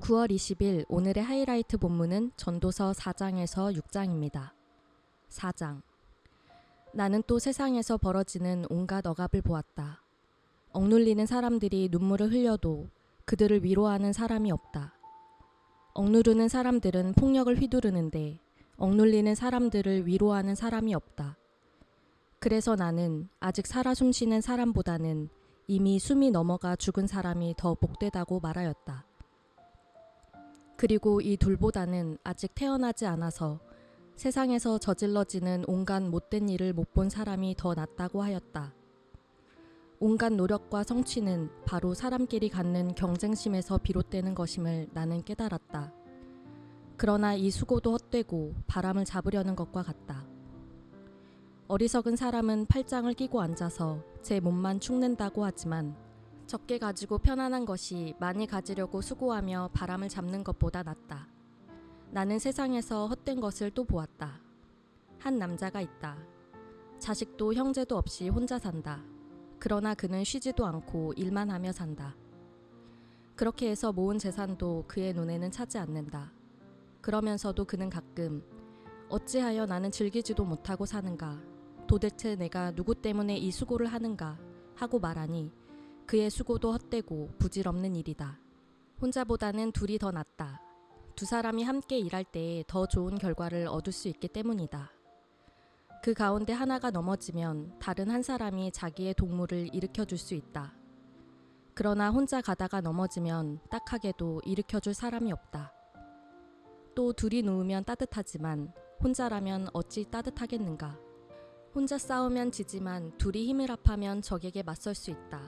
(9월 20일) 오늘의 하이라이트 본문은 전도서 4장에서 6장입니다. 4장. 나는 또 세상에서 벌어지는 온갖 억압을 보았다. 억눌리는 사람들이 눈물을 흘려도 그들을 위로하는 사람이 없다. 억누르는 사람들은 폭력을 휘두르는데 억눌리는 사람들을 위로하는 사람이 없다. 그래서 나는 아직 살아 숨쉬는 사람보다는 이미 숨이 넘어가 죽은 사람이 더 복되다고 말하였다. 그리고 이 둘보다는 아직 태어나지 않아서 세상에서 저질러지는 온갖 못된 일을 못 본 사람이 더 낫다고 하였다. 온갖 노력과 성취는 바로 사람끼리 갖는 경쟁심에서 비롯되는 것임을 나는 깨달았다. 그러나 이 수고도 헛되고 바람을 잡으려는 것과 같다. 어리석은 사람은 팔짱을 끼고 앉아서 제 몸만 축낸다고 하지만 적게 가지고 편안한 것이 많이 가지려고 수고하며 바람을 잡는 것보다 낫다. 나는 세상에서 헛된 것을 또 보았다. 한 남자가 있다. 자식도 형제도 없이 혼자 산다. 그러나 그는 쉬지도 않고 일만 하며 산다. 그렇게 해서 모은 재산도 그의 눈에는 차지 않는다. 그러면서도 그는 가끔 어찌하여 나는 즐기지도 못하고 사는가? 도대체 내가 누구 때문에 이 수고를 하는가? 하고 말하니 그의 수고도 헛되고 부질없는 일이다. 혼자보다는 둘이 더 낫다. 두 사람이 함께 일할 때에 더 좋은 결과를 얻을 수 있기 때문이다. 그 가운데 하나가 넘어지면 다른 한 사람이 자기의 동무를 일으켜줄 수 있다. 그러나 혼자 가다가 넘어지면 딱하게도 일으켜줄 사람이 없다. 또 둘이 누우면 따뜻하지만 혼자라면 어찌 따뜻하겠는가. 혼자 싸우면 지지만 둘이 힘을 합하면 적에게 맞설 수 있다.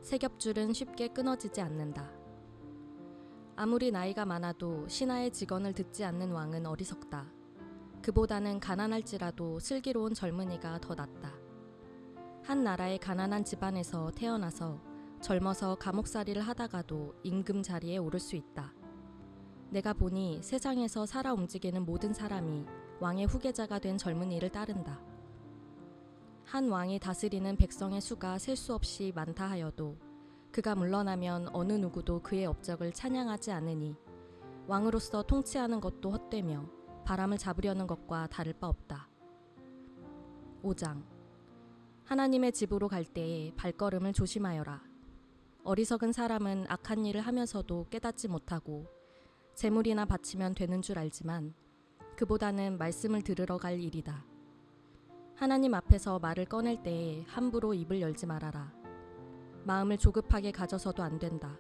세 겹줄은 쉽게 끊어지지 않는다. 아무리 나이가 많아도 신하의 직언을 듣지 않는 왕은 어리석다. 그보다는 가난할지라도 슬기로운 젊은이가 더 낫다. 한 나라의 가난한 집안에서 태어나서 젊어서 감옥살이를 하다가도 임금 자리에 오를 수 있다. 내가 보니 세상에서 살아 움직이는 모든 사람이 왕의 후계자가 된 젊은이를 따른다. 한 왕이 다스리는 백성의 수가 셀 수 없이 많다 하여도 그가 물러나면 어느 누구도 그의 업적을 찬양하지 않으니 왕으로서 통치하는 것도 헛되며 바람을 잡으려는 것과 다를 바 없다. 5장. 하나님의 집으로 갈 때에 발걸음을 조심하여라. 어리석은 사람은 악한 일을 하면서도 깨닫지 못하고 재물이나 바치면 되는 줄 알지만 그보다는 말씀을 들으러 갈 일이다. 하나님 앞에서 말을 꺼낼 때에 함부로 입을 열지 말아라. 마음을 조급하게 가져서도 안 된다.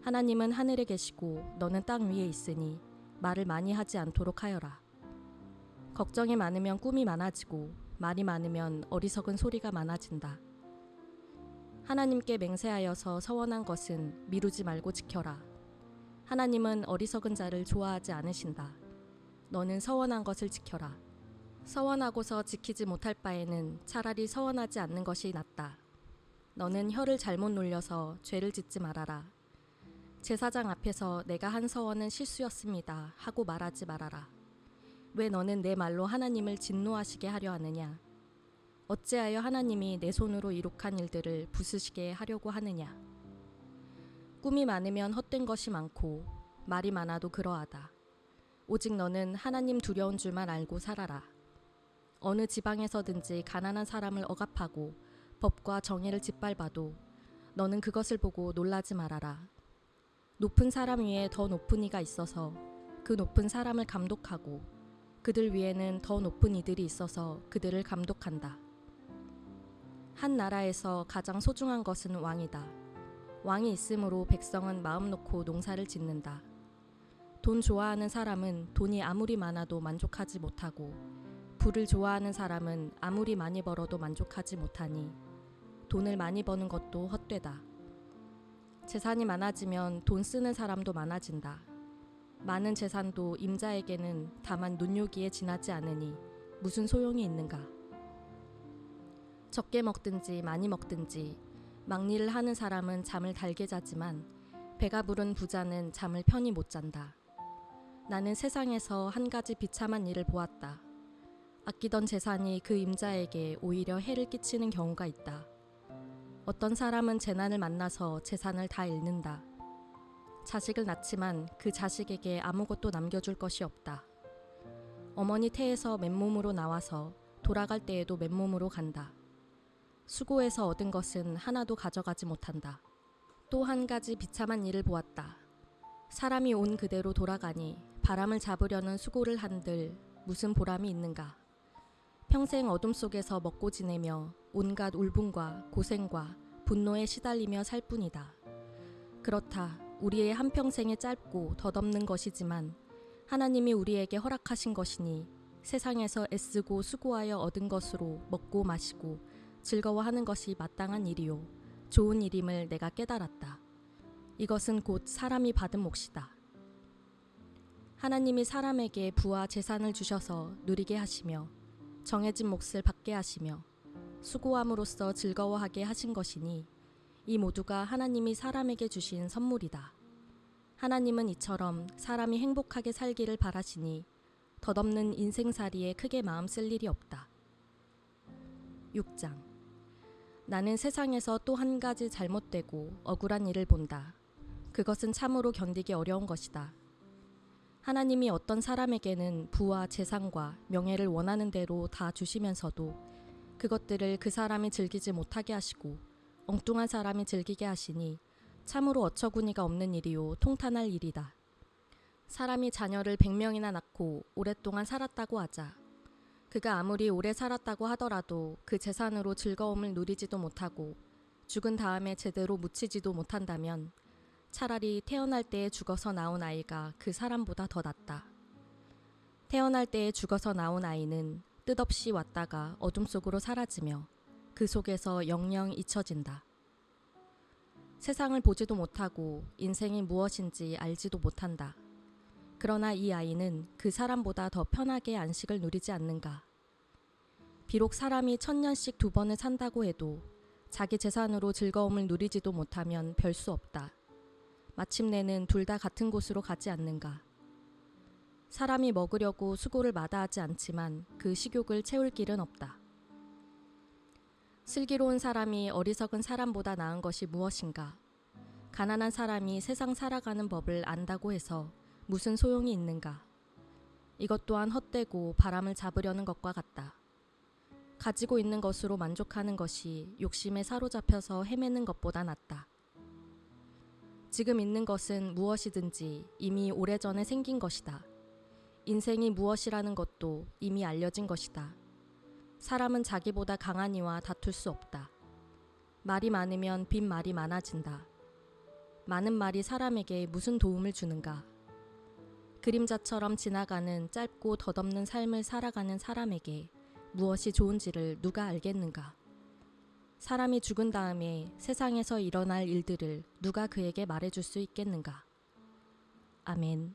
하나님은 하늘에 계시고 너는 땅 위에 있으니 말을 많이 하지 않도록 하여라. 걱정이 많으면 꿈이 많아지고 말이 많으면 어리석은 소리가 많아진다. 하나님께 맹세하여서 서원한 것은 미루지 말고 지켜라. 하나님은 어리석은 자를 좋아하지 않으신다. 너는 서원한 것을 지켜라. 서원하고서 지키지 못할 바에는 차라리 서원하지 않는 것이 낫다. 너는 혀를 잘못 놀려서 죄를 짓지 말아라. 제사장 앞에서 내가 한 서원은 실수였습니다 하고 말하지 말아라. 왜 너는 내 말로 하나님을 진노하시게 하려 하느냐? 어찌하여 하나님이 내 손으로 이룩한 일들을 부수시게 하려고 하느냐? 꿈이 많으면 헛된 것이 많고 말이 많아도 그러하다. 오직 너는 하나님 두려운 줄만 알고 살아라. 어느 지방에서든지 가난한 사람을 억압하고 법과 정의를 짓밟아도 너는 그것을 보고 놀라지 말아라. 높은 사람 위에 더 높은 이가 있어서 그 높은 사람을 감독하고 그들 위에는 더 높은 이들이 있어서 그들을 감독한다. 한 나라에서 가장 소중한 것은 왕이다. 왕이 있으므로 백성은 마음 놓고 농사를 짓는다. 돈 좋아하는 사람은 돈이 아무리 많아도 만족하지 못하고 부를 좋아하는 사람은 아무리 많이 벌어도 만족하지 못하니 돈을 많이 버는 것도 헛되다. 재산이 많아지면 돈 쓰는 사람도 많아진다. 많은 재산도 임자에게는 다만 눈요기에 지나지 않으니 무슨 소용이 있는가. 적게 먹든지 많이 먹든지 막일을 하는 사람은 잠을 달게 자지만 배가 부른 부자는 잠을 편히 못 잔다. 나는 세상에서 한 가지 비참한 일을 보았다. 아끼던 재산이 그 임자에게 오히려 해를 끼치는 경우가 있다. 어떤 사람은 재난을 만나서 재산을 다 잃는다. 자식을 낳지만 그 자식에게 아무것도 남겨줄 것이 없다. 어머니 태에서 맨몸으로 나와서 돌아갈 때에도 맨몸으로 간다. 수고해서 얻은 것은 하나도 가져가지 못한다. 또 한 가지 비참한 일을 보았다. 사람이 온 그대로 돌아가니 바람을 잡으려는 수고를 한들 무슨 보람이 있는가. 평생 어둠 속에서 먹고 지내며 온갖 울분과 고생과 분노에 시달리며 살 뿐이다. 그렇다. 우리의 한평생이 짧고 덧없는 것이지만 하나님이 우리에게 허락하신 것이니 세상에서 애쓰고 수고하여 얻은 것으로 먹고 마시고 즐거워하는 것이 마땅한 일이요 좋은 일임을 내가 깨달았다. 이것은 곧 사람이 받은 몫이다. 하나님이 사람에게 부와 재산을 주셔서 누리게 하시며 정해진 몫을 받게 하시며 수고함으로써 즐거워하게 하신 것이니 이 모두가 하나님이 사람에게 주신 선물이다. 하나님은 이처럼 사람이 행복하게 살기를 바라시니 덧없는 인생살이에 크게 마음 쓸 일이 없다. 6장. 나는 세상에서 또 한 가지 잘못되고 억울한 일을 본다. 그것은 참으로 견디기 어려운 것이다. 하나님이 어떤 사람에게는 부와 재산과 명예를 원하는 대로 다 주시면서도 그것들을 그 사람이 즐기지 못하게 하시고 엉뚱한 사람이 즐기게 하시니 참으로 어처구니가 없는 일이요 통탄할 일이다. 사람이 자녀를 100명이나 낳고 오랫동안 살았다고 하자. 그가 아무리 오래 살았다고 하더라도 그 재산으로 즐거움을 누리지도 못하고 죽은 다음에 제대로 묻히지도 못한다면 차라리 태어날 때에 죽어서 나온 아이가 그 사람보다 더 낫다. 태어날 때에 죽어서 나온 아이는 뜻없이 왔다가 어둠 속으로 사라지며 그 속에서 영영 잊혀진다. 세상을 보지도 못하고 인생이 무엇인지 알지도 못한다. 그러나 이 아이는 그 사람보다 더 편하게 안식을 누리지 않는가. 비록 사람이 1000년씩 2번을 산다고 해도 자기 재산으로 즐거움을 누리지도 못하면 별 수 없다. 마침내는 둘 다 같은 곳으로 가지 않는가. 사람이 먹으려고 수고를 마다하지 않지만 그 식욕을 채울 길은 없다. 슬기로운 사람이 어리석은 사람보다 나은 것이 무엇인가. 가난한 사람이 세상 살아가는 법을 안다고 해서 무슨 소용이 있는가. 이것 또한 헛되고 바람을 잡으려는 것과 같다. 가지고 있는 것으로 만족하는 것이 욕심에 사로잡혀서 헤매는 것보다 낫다. 지금 있는 것은 무엇이든지 이미 오래전에 생긴 것이다. 인생이 무엇이라는 것도 이미 알려진 것이다. 사람은 자기보다 강한 이와 다툴 수 없다. 말이 많으면 빈말이 많아진다. 많은 말이 사람에게 무슨 도움을 주는가. 그림자처럼 지나가는 짧고 덧없는 삶을 살아가는 사람에게 무엇이 좋은지를 누가 알겠는가. 사람이 죽은 다음에 세상에서 일어날 일들을 누가 그에게 말해줄 수 있겠는가. 아멘.